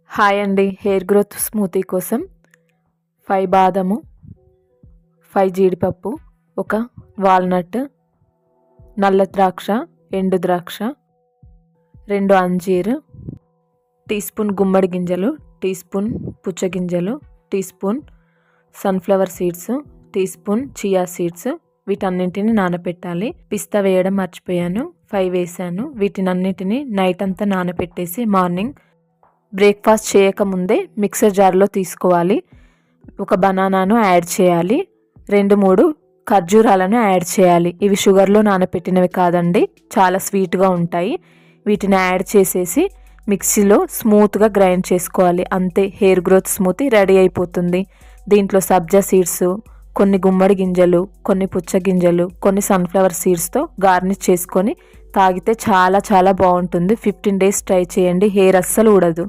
Hi అండి. Hair growth smoothie కోసం 5 బాదము, 5 జీడిపప్పు, ఒక వాల్నట్, నల్ల ద్రాక్ష, ఎండు ద్రాక్ష, 2 అంజీర్, టీ స్పూన్ గుమ్మడి గింజలు, టీ స్పూన్ పుచ్చగింజలు, teaspoon sunflower seeds, teaspoon chia seeds. వీటన్నింటిని నానబెట్టాలి. పిస్తా వేయడం మర్చిపోయాను, 5 వేసాను. వీటినన్నిటిని నైట్ అంతా నానబెట్టేసి మార్నింగ్ బ్రేక్ఫాస్ట్ చేయకముందే మిక్సర్ జార్లో తీసుకోవాలి. ఒక బనానాను యాడ్ చేయాలి. 2-3 ఖర్జూరాలను యాడ్ చేయాలి. ఇవి షుగర్లో నానబెట్టినవి కాదండి, చాలా స్వీట్గా ఉంటాయి. వీటిని యాడ్ చేసేసి మిక్సీలో స్మూత్గా గ్రైండ్ చేసుకోవాలి. అంతే, హెయిర్ గ్రోత్ స్మూతీ రెడీ అయిపోతుంది. దీంట్లో సబ్జా సీడ్స్, కొన్ని గుమ్మడి గింజలు, కొన్ని పుచ్చగింజలు, కొన్ని సన్ఫ్లవర్ సీడ్స్తో గార్నిష్ చేసుకొని తాగితే చాలా చాలా బాగుంటుంది. 15 days ట్రై చేయండి, హెయిర్ అస్సలు ఊడదు.